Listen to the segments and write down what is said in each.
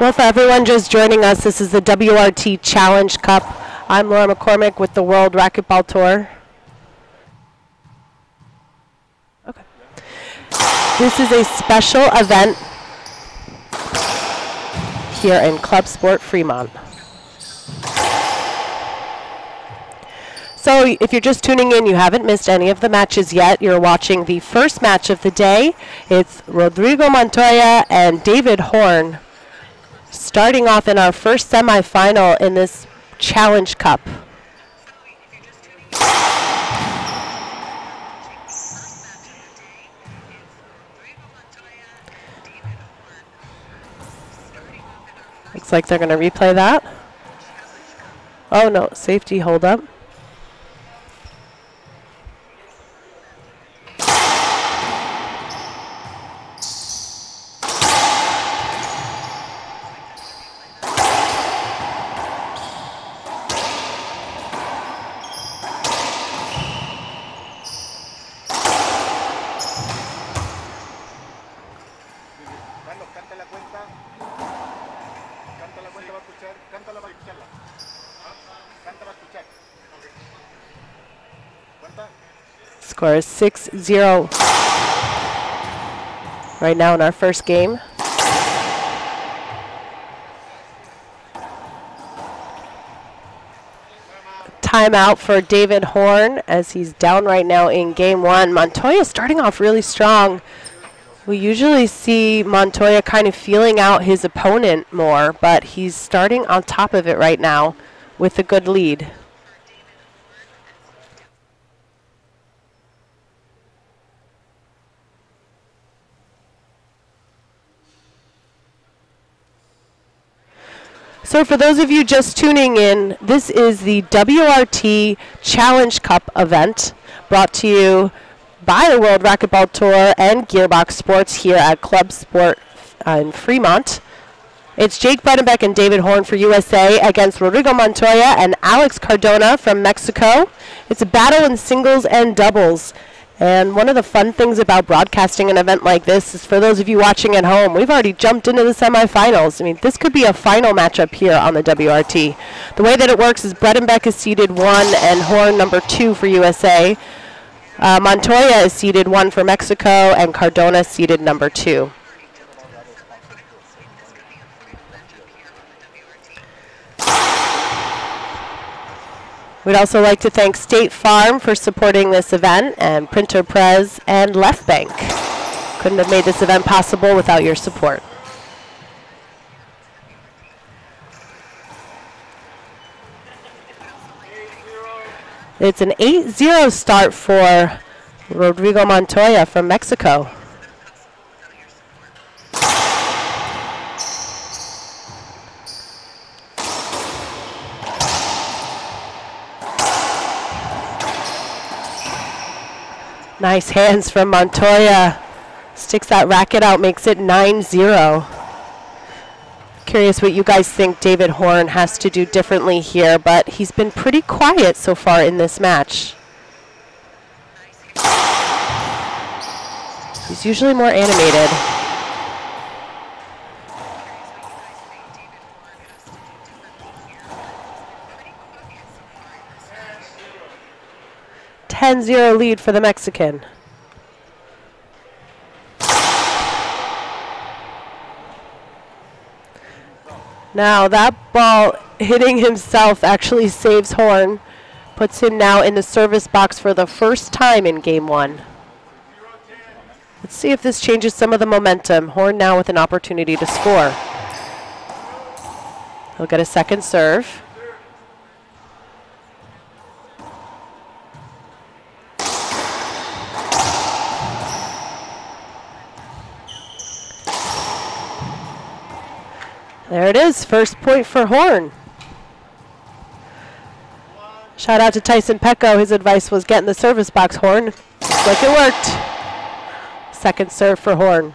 Well, for everyone just joining us, this is the WRT Challenge Cup. I'm Laura McCormick with the World Racquetball Tour. Okay. This is a special event here in Club Sport Fremont. So if you're just tuning in, you haven't missed any of the matches yet. You're watching the first match of the day. It's Rodrigo Montoya and David Horn starting off in our first semifinal in this Challenge Cup. Looks like they're going to replay that. Oh no, safety hold up. Score is 6-0 right now in our first game. Timeout for David Horn as he's down right now in game one. Montoya starting off really strong. We usually see Montoya kind of feeling out his opponent more, but he's starting on top of it right now with a good lead. So for those of you just tuning in, this is the WRT Challenge Cup event brought to you by the World Racquetball Tour and Gearbox Sports here at Club Sport in Fremont. It's Jake Bredenbeck and David Horn for USA against Rodrigo Montoya and Alex Cardona from Mexico. It's a battle in singles and doubles. And one of the fun things about broadcasting an event like this is for those of you watching at home, we've already jumped into the semifinals. I mean, this could be a final matchup here on the WRT. The way that it works is Bredenbeck is seeded 1 and Horn number 2 for USA. Montoya is seeded 1 for Mexico and Cardona seeded number 2. We'd also like to thank State Farm for supporting this event, and Printer Prez and Left Bank. Couldn't have made this event possible without your support. It's an 8-0 start for Rodrigo Montoya from Mexico. Nice hands from Montoya. Sticks that racket out, makes it 9-0. Curious what you guys think David Horn has to do differently here, but he's been pretty quiet so far in this match. He's usually more animated. .10-0 lead for the Mexican. Now that ball hitting himself actually saves Horn, puts him now in the service box for the first time in game one. Let's see if this changes some of the momentum. Horn now with an opportunity to score. He'll get a second serve. There it is, first point for Horn. Shout out to Tyson Pecco. His advice was get in the service box, Horn. Looks like it worked. Second serve for Horn.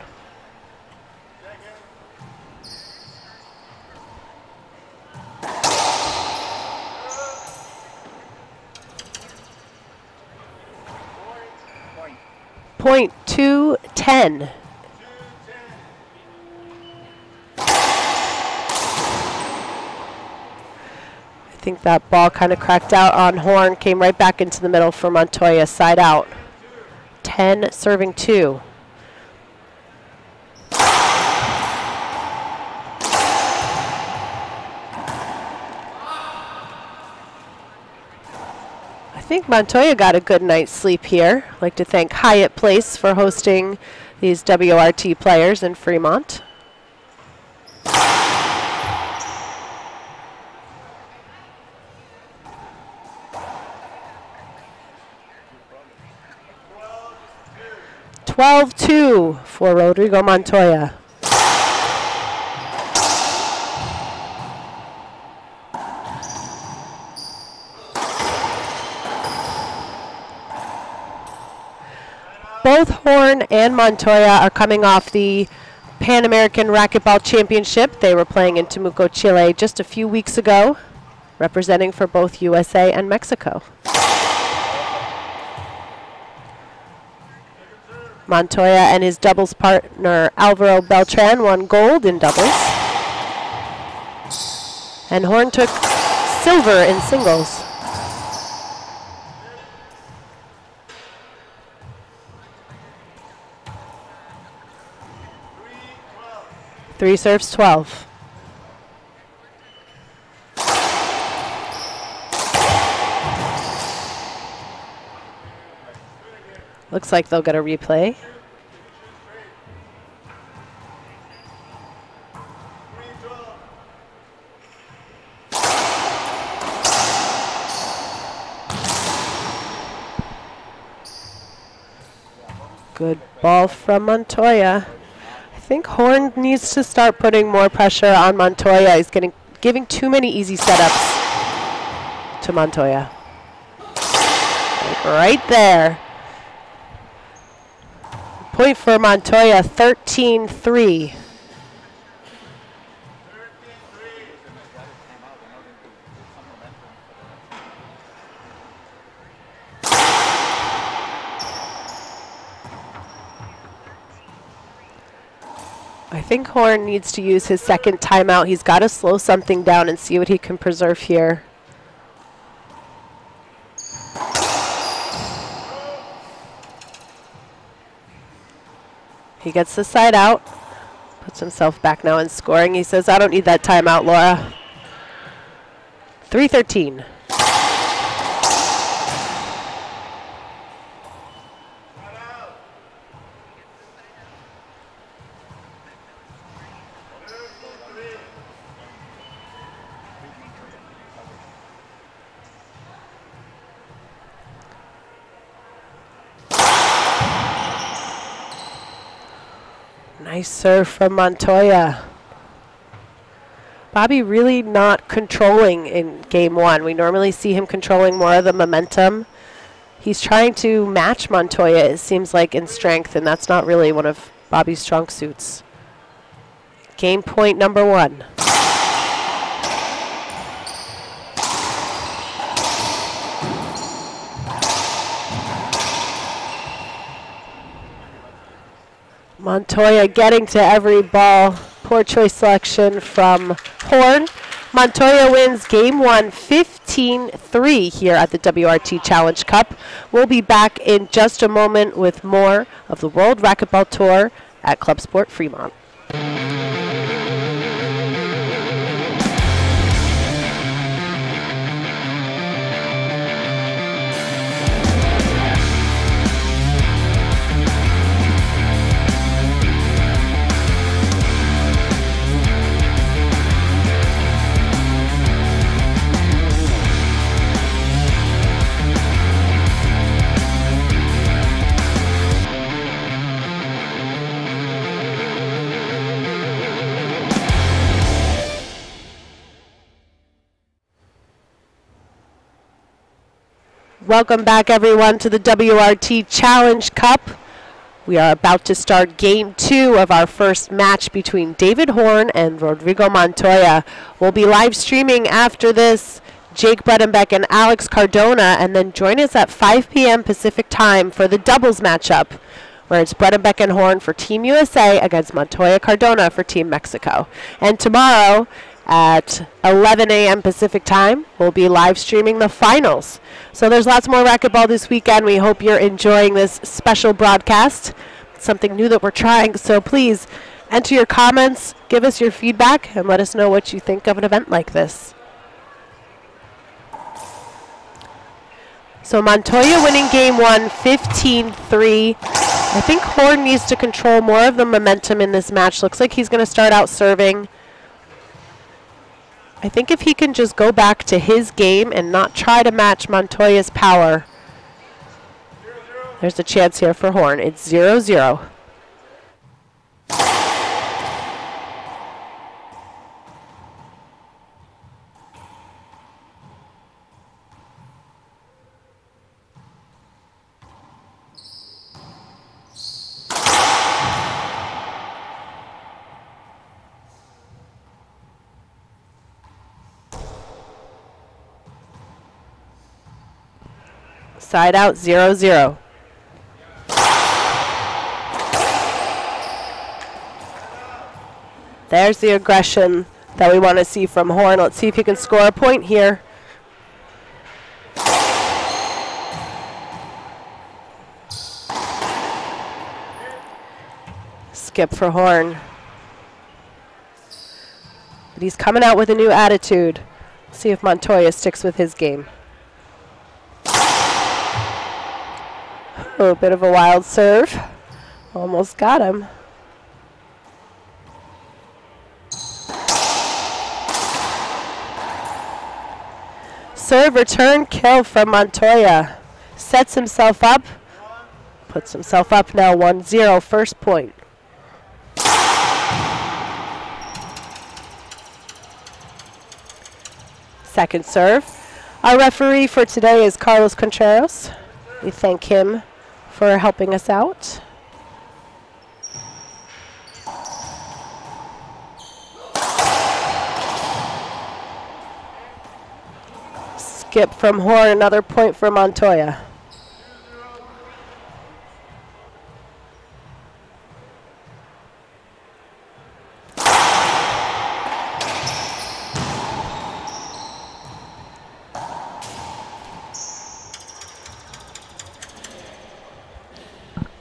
Point 2-10. think that ball kind of cracked out on Horn, came right back into the middle for Montoya, side out. 10 serving 2. I think Montoya got a good night's sleep here. I'd like to thank Hyatt Place for hosting these WRT players in Fremont. (12-2) for Rodrigo Montoya. Both Horn and Montoya are coming off the Pan American Racquetball Championship. They were playing in Temuco, Chile just a few weeks ago, representing for both USA and Mexico. Montoya and his doubles partner Alvaro Beltran won gold in doubles. And Horn took silver in singles. 3 serves 12. Looks like they'll get a replay. Good ball from Montoya. I think Horn needs to start putting more pressure on Montoya. He's giving too many easy setups to Montoya. Like right there. Point for Montoya, 13-3. I think Horn needs to use his second timeout. He's got to slow something down and see what he can preserve here. He gets the side out, puts himself back now in scoring. He says, I don't need that timeout, Laura. 3-13. Nice serve from Montoya. Bobby really not controlling in game one. We normally see him controlling more of the momentum. He's trying to match Montoya, it seems like, in strength, and that's not really one of Bobby's strong suits. Game point number 1. Montoya getting to every ball. Poor choice selection from Horn. Montoya wins game 1, 15-3 here at the WRT Challenge Cup. We'll be back in just a moment with more of the World Racquetball Tour at Club Sport Fremont. Welcome back, everyone, to the WRT Challenge Cup. We are about to start game 2 of our first match between David Horn and Rodrigo Montoya. We'll be live streaming after this, Jake Bredenbeck and Alex Cardona, and then join us at 5 p.m. Pacific time for the doubles matchup, where it's Bredenbeck and Horn for Team USA against Montoya Cardona for Team Mexico. And tomorrow, at 11 a.m. Pacific time. We'll be live streaming the finals. So there's lots more racquetball this weekend. We hope you're enjoying this special broadcast. It's something new that we're trying, so please enter your comments, give us your feedback, and let us know what you think of an event like this. So Montoya winning game one, 15-3. I think Horn needs to control more of the momentum in this match. Looks like he's going to start out serving. I think if he can just go back to his game and not try to match Montoya's power, there's a chance here for Horn. It's 0-0. Side out, 0-0. There's the aggression that we want to see from Horn. Let's see if he can score a point here. Skip for Horn. But he's coming out with a new attitude. Let's see if Montoya sticks with his game. Oh, a bit of a wild serve. Almost got him. Serve, return, kill from Montoya. Sets himself up. Puts himself up now 1-0, first point. Second serve. Our referee for today is Carlos Contreras. We thank him for helping us out. Skip from Horn, another point for Montoya.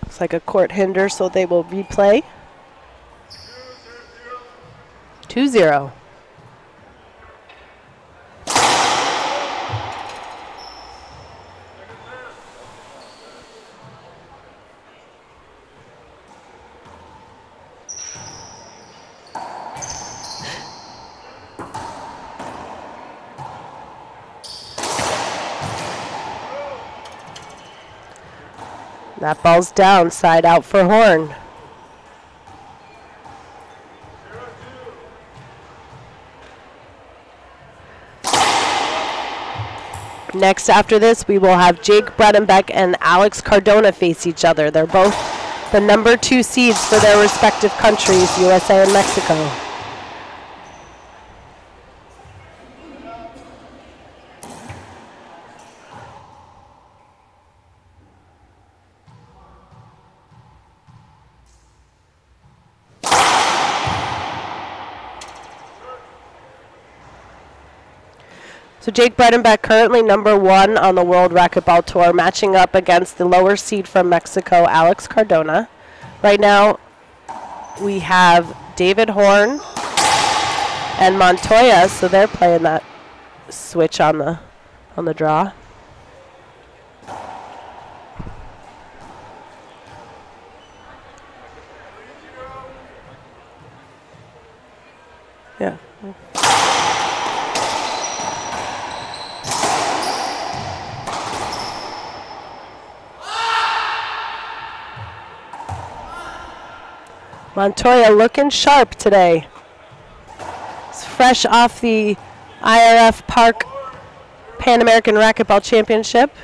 Looks like a court hinder, so they will replay. 2-0. That ball's down, side out for Horn. Next after this, we will have Jake Bredenbeck and Alex Cardona face each other. They're both the number 2 seeds for their respective countries, USA and Mexico. So Jake Bredenbeck, currently number 1 on the World Racquetball Tour, matching up against the lower seed from Mexico, Alex Cardona. Right now, we have David Horn and Montoya, so they're playing that switch on the draw. Yeah. Montoya looking sharp today. It's fresh off the IRF Park Pan American Racquetball Championship.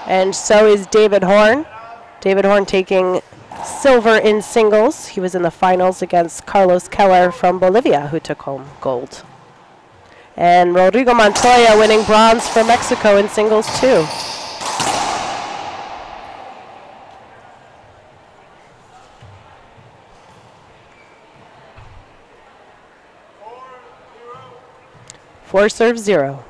And so is David Horn. David Horn taking silver in singles. He was in the finals against Carlos Keller from Bolivia, who took home gold. And Rodrigo Montoya winning bronze for Mexico in singles too. 4 serve 0.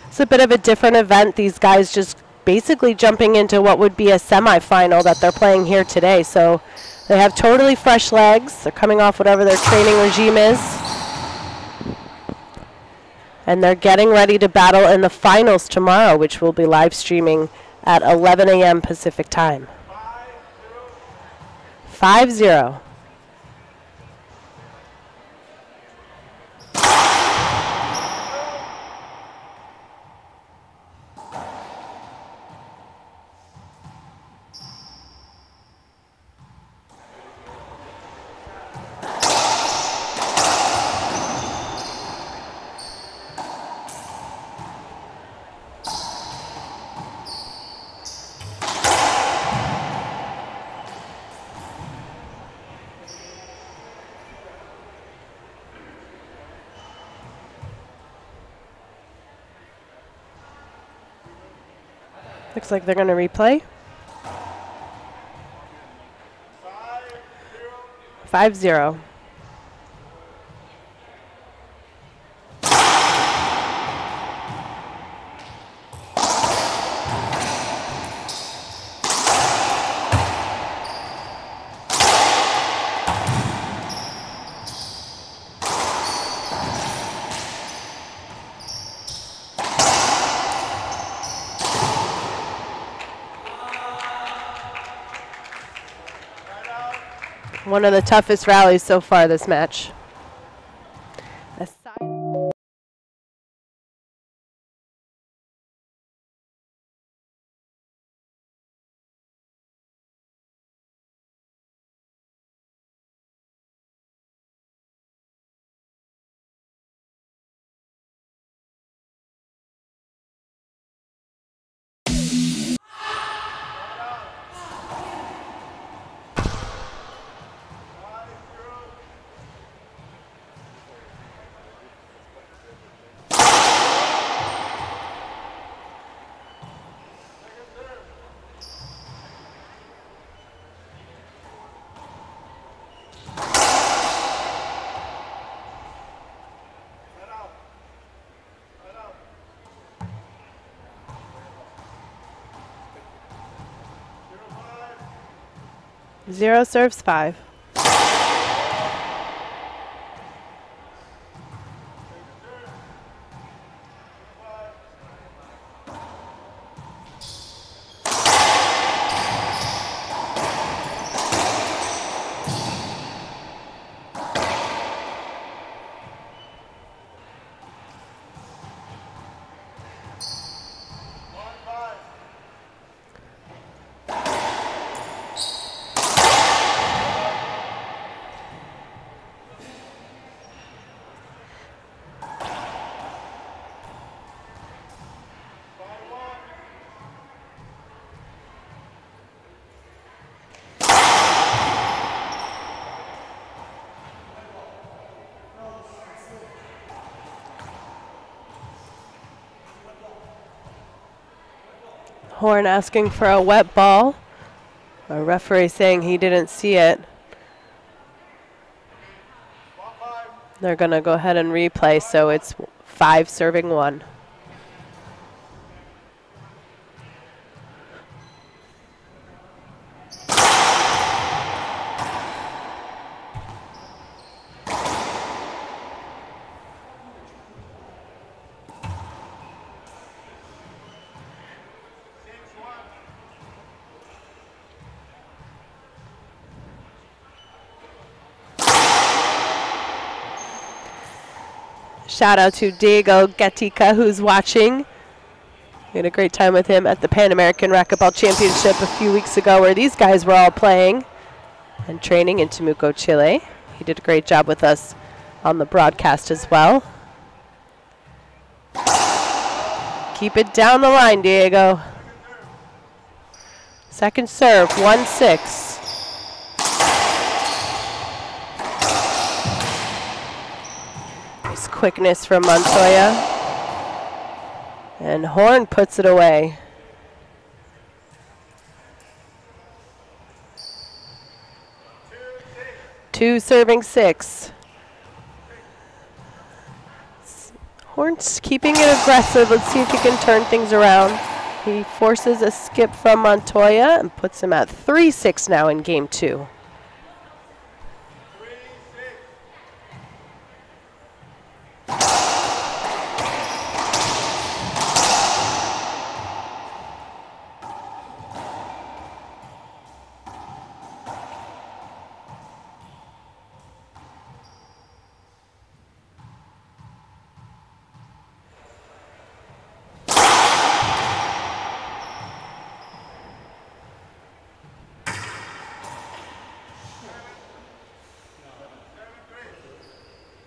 It's a bit of a different event. These guys just basically jumping into what would be a semifinal that they're playing here today. So they have totally fresh legs. They're coming off whatever their training regime is. And they're getting ready to battle in the finals tomorrow, which we'll be live streaming at 11 a.m. Pacific time. 5-0. Looks like they're going to replay. 5-0. One of the toughest rallies so far this match. Zero serves 5. Horn asking for a wet ball. A referee saying he didn't see it. They're going to go ahead and replay, so it's 5 serving 1. Shout out to Diego Gatica, who's watching. We had a great time with him at the Pan American Racquetball Championship a few weeks ago, where these guys were all playing and training in Temuco, Chile. He did a great job with us on the broadcast as well. Keep it down the line, Diego. Second serve, 1-6. Quickness from Montoya. And Horn puts it away. 2 serving 6. Horn's keeping it aggressive. Let's see if he can turn things around. He forces a skip from Montoya and puts him at 3-6 now in game 2.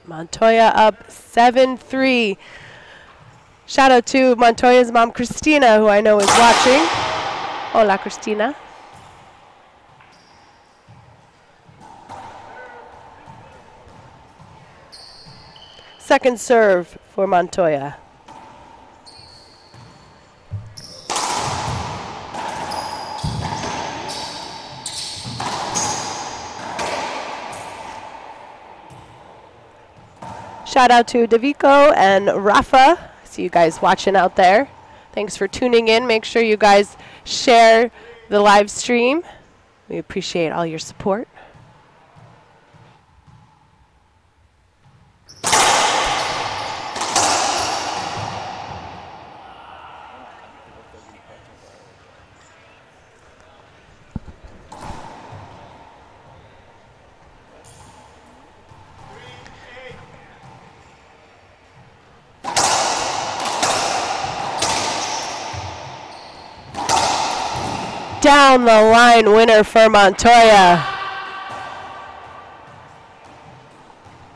Montoya up 7-3. Shout out to Montoya's mom, Christina, who I know is watching. Hola, Christina. Second serve for Montoya. Shout out to Davico and Rafa. See you guys watching out there. Thanks for tuning in. Make sure you guys share the live stream. We appreciate all your support. Down the line winner for Montoya.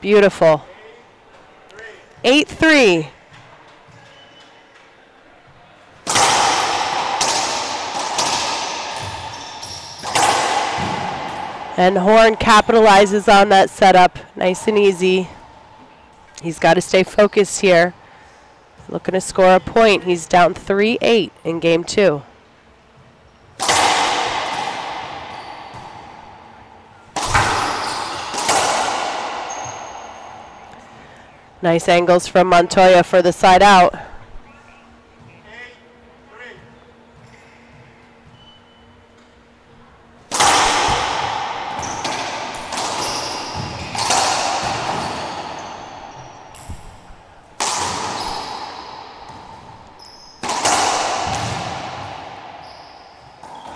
Beautiful. 8-3. And Horn capitalizes on that setup. Nice and easy. He's got to stay focused here. Looking to score a point. He's down 3-8 in game 2. Nice angles from Montoya for the side out.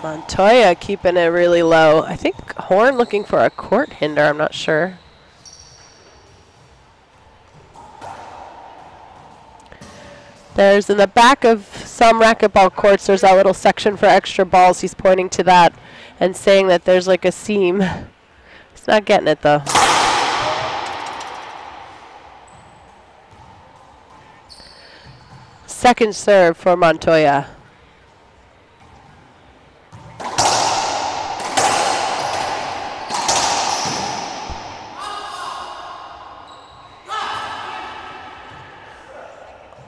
Montoya keeping it really low. I think Horn looking for a court hinder, I'm not sure. There's in the back of some racquetball courts, there's that little section for extra balls. He's pointing to that and saying that there's like a seam. He's not getting it though. Second serve for Montoya.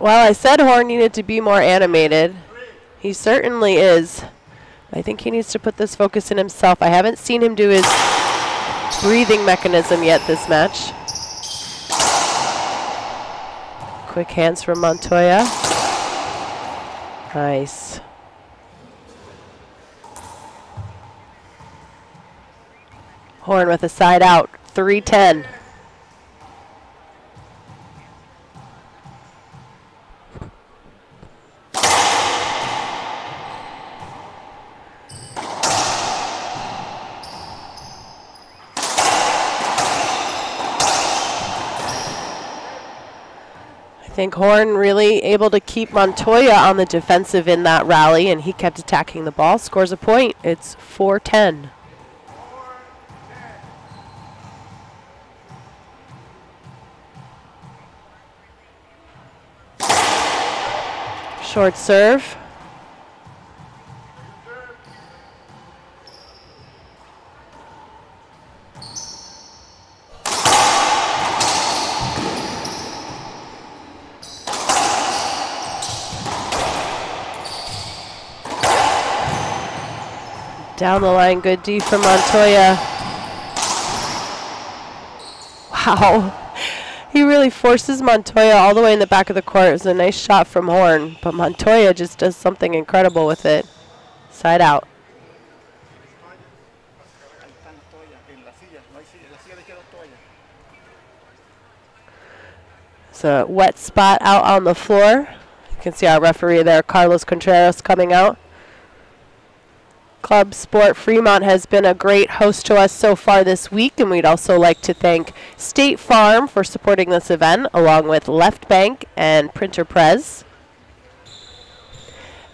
Well, I said Horn needed to be more animated. He certainly is. I think he needs to put this focus in himself. I haven't seen him do his breathing mechanism yet this match. Quick hands from Montoya. Nice. Horn with a side out, 3-10. I think Horn really able to keep Montoya on the defensive in that rally, and he kept attacking the ball. Scores a point. It's 4-10. Short serve. Down the line, good D from Montoya. Wow. He really forces Montoya all the way in the back of the court. It was a nice shot from Horn, but Montoya just does something incredible with it. Side out. It's a wet spot out on the floor. You can see our referee there, Carlos Contreras, coming out. Club Sport Fremont has been a great host to us so far this week, and we'd also like to thank State Farm for supporting this event, along with Left Bank and Printer Prez.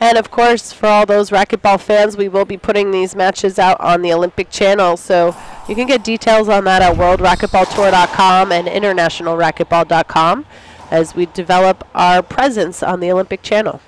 And of course, for all those racquetball fans, we will be putting these matches out on the Olympic channel, so you can get details on that at worldracquetballtour.com and internationalracquetball.com as we develop our presence on the Olympic channel.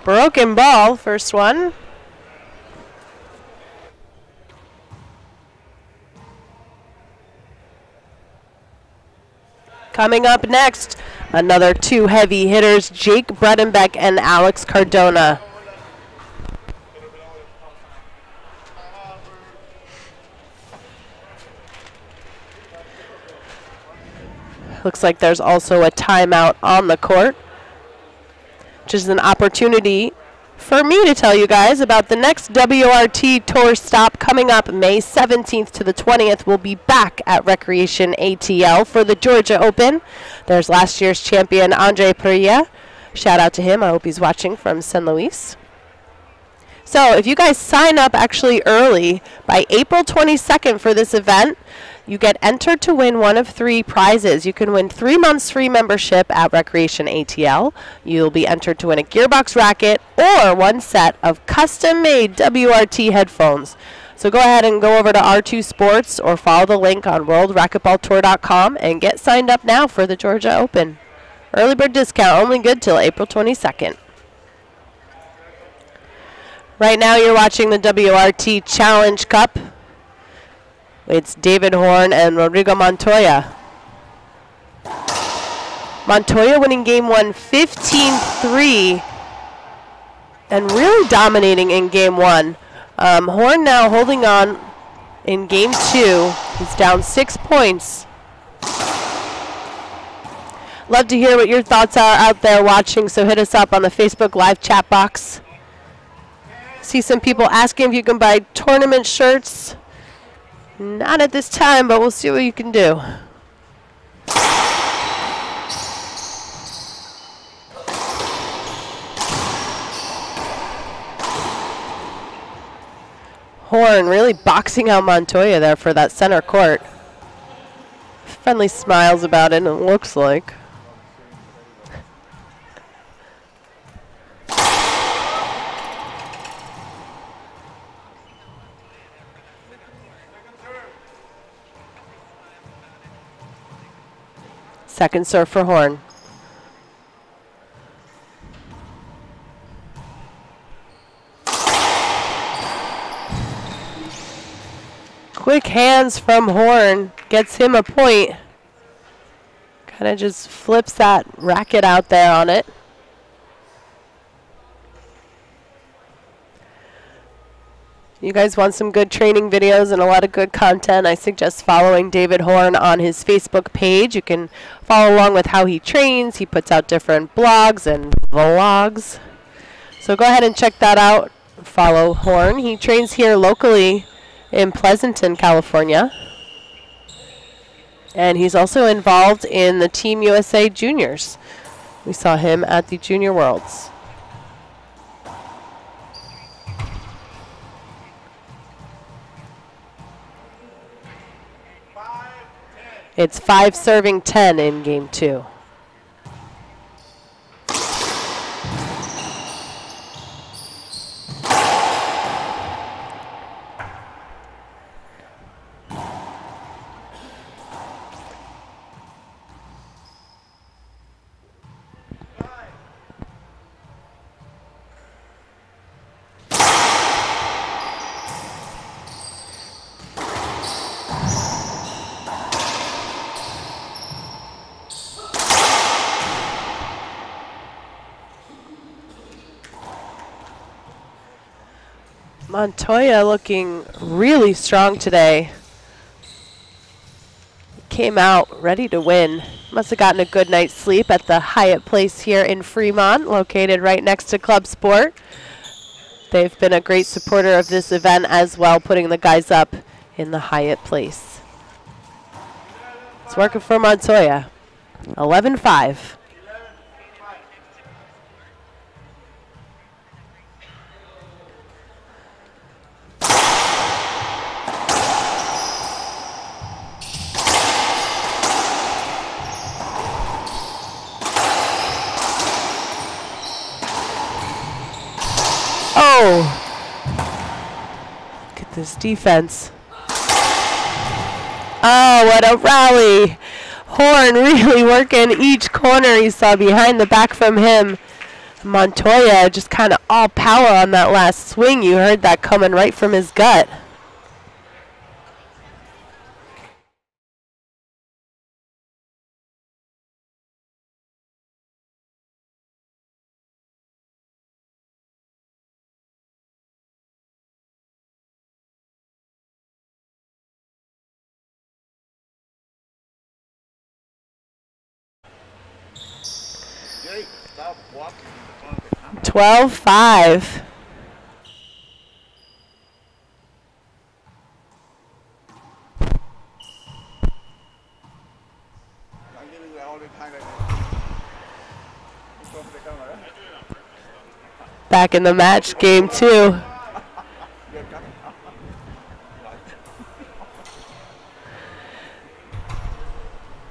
Broken ball, first one. Coming up next, another two heavy hitters, Jake Bredenbeck and Alex Cardona. Looks like there's also a timeout on the court, which is an opportunity for me to tell you guys about the next WRT Tour stop coming up May 17th to the 20th. We'll be back at Recreation ATL for the Georgia Open. There's last year's champion, Andre Perea. Shout out to him. I hope he's watching from San Luis. So if you guys sign up actually early by April 22nd for this event, you get entered to win one of three prizes. You can win 3 months free membership at Recreation ATL. You'll be entered to win a gearbox racket or one set of custom-made WRT headphones. So go ahead and go over to R2 Sports or follow the link on worldracquetballtour.com and get signed up now for the Georgia Open. Early bird discount only good till April 22nd. Right now you're watching the WRT Challenge Cup. It's David Horn and Rodrigo Montoya. Montoya winning game one 15-3 and really dominating in game one. Horn now holding on in game two. He's down 6 points. Love to hear what your thoughts are out there watching, so hit us up on the Facebook Live chat box. See some people asking if you can buy tournament shirts. Not at this time, but we'll see what you can do. Horn really boxing out Montoya there for that center court. Friendly smiles about it, it looks like. Second serve for Horn. Quick hands from Horn gets him a point. Kind of just flips that racket out there on it. You guys want some good training videos and a lot of good content, I suggest following David Horn on his Facebook page. You can follow along with how he trains. He puts out different blogs and vlogs. So go ahead and check that out. Follow Horn. He trains here locally in Pleasanton, California. And he's also involved in the Team USA Juniors. We saw him at the Junior Worlds. It's 5 serving 10 in game two. Montoya looking really strong today. Came out ready to win. Must have gotten a good night's sleep at the Hyatt Place here in Fremont, located right next to Club Sport. They've been a great supporter of this event as well, putting the guys up in the Hyatt Place. It's working for Montoya. 11-5. Oh! Look at this defense. Oh, what a rally. Horn really working each corner he saw behind the back from him. Montoya just kind of all power on that last swing. You heard that coming right from his gut. Stop walking in front of the camera. 12-5. I'm giving you all the time I need. In front of the camera. Back in the match, game 2. You're coming.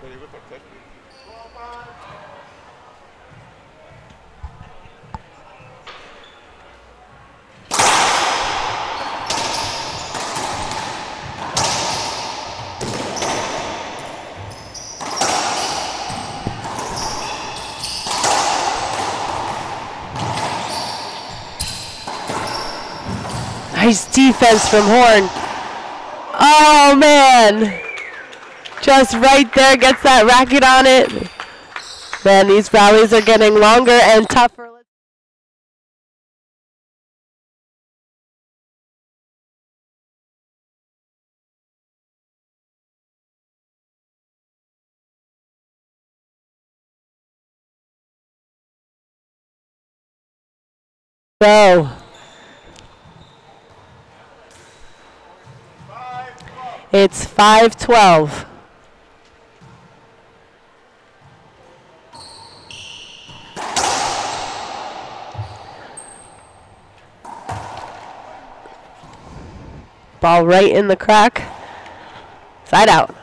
Very good protect. Nice defense from Horn. Oh, man. Just right there, gets that racket on it. Man, these rallies are getting longer and tougher. So, it's 5-12. Ball right in the crack. Side out.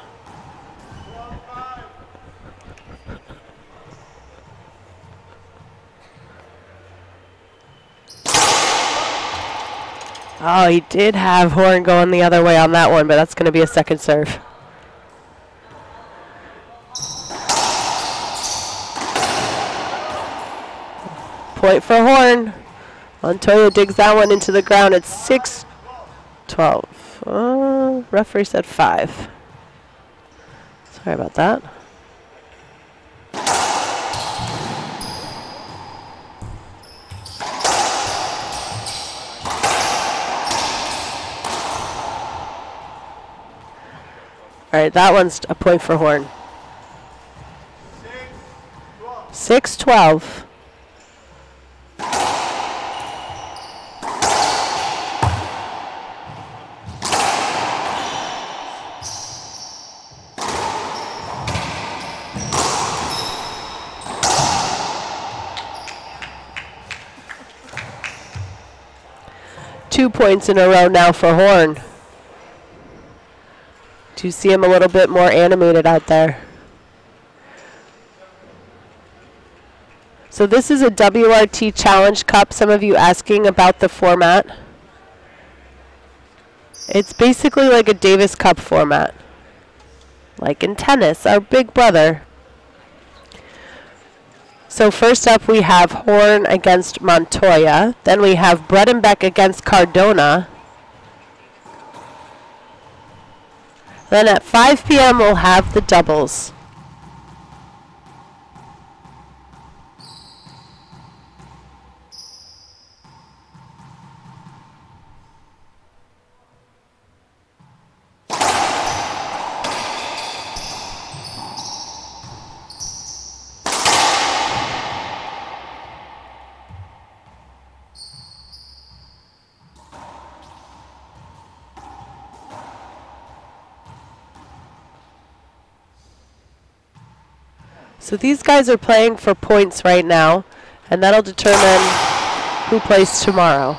Oh, he did have Horn going the other way on that one, but that's going to be a second serve. Point for Horn. Montoya digs that one into the ground. It's 6-12. Referee said 5. Sorry about that. All right, that one's a point for Horn. 6-12. Two points in a row now for Horn. Do you see him a little bit more animated out there? So this is a WRT Challenge Cup. Some of you asking about the format. It's basically like a Davis Cup format. Like in tennis, our big brother. So first up we have Horn against Montoya. Then we have Bredenbeck against Cardona. Then at 5 p.m. we'll have the doubles. So these guys are playing for points right now, and that'll determine who plays tomorrow.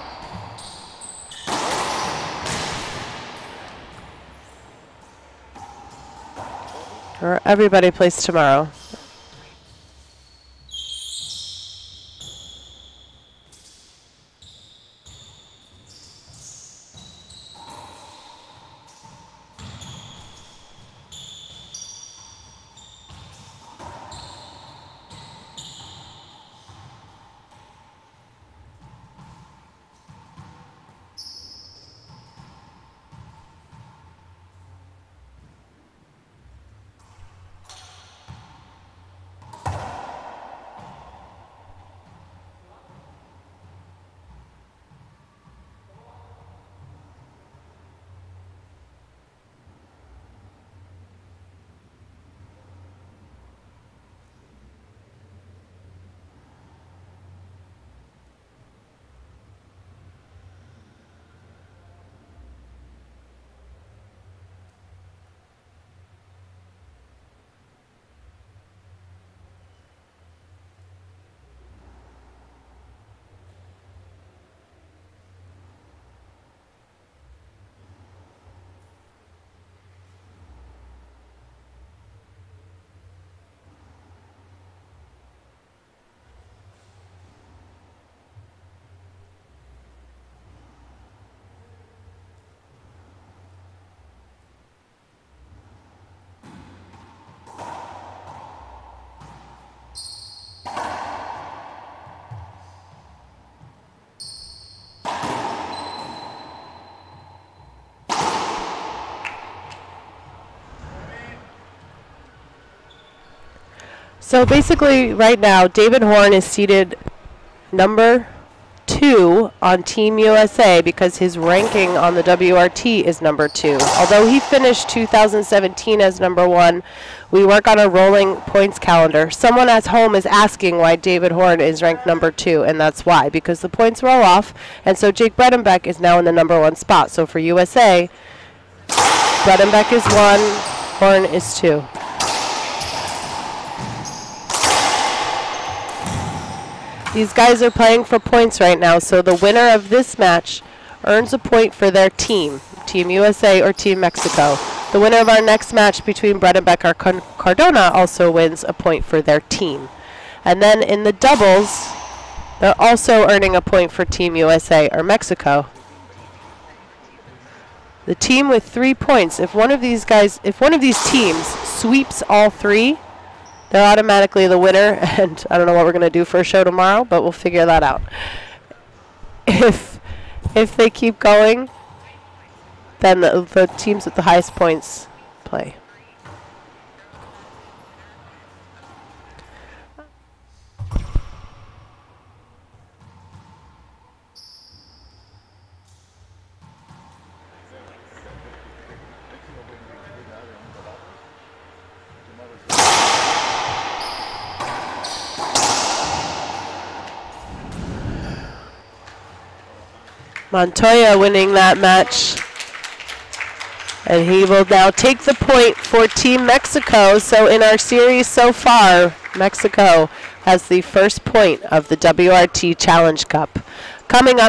Or everybody plays tomorrow. So basically right now, David Horn is seated number 2 on Team USA because his ranking on the WRT is number 2. Although he finished 2017 as number 1, we work on a rolling points calendar. Someone at home is asking why David Horn is ranked number 2, and that's why, because the points roll off, and so Jake Bredenbeck is now in the number 1 spot. So for USA, Bredenbeck is 1, Horn is 2. These guys are playing for points right now, so the winner of this match earns a point for their team, Team USA or Team Mexico. The winner of our next match between Bredenbeck or Cardona also wins a point for their team. And then in the doubles, they're also earning a point for Team USA or Mexico. The team with 3 points, if one of these teams sweeps all 3, they're automatically the winner, and I don't know what we're going to do for a show tomorrow, but we'll figure that out. If they keep going, then the teams with the highest points play. Montoya winning that match. And he will now take the point for Team Mexico. So in our series so far, Mexico has the first point of the WRT Challenge Cup. Coming up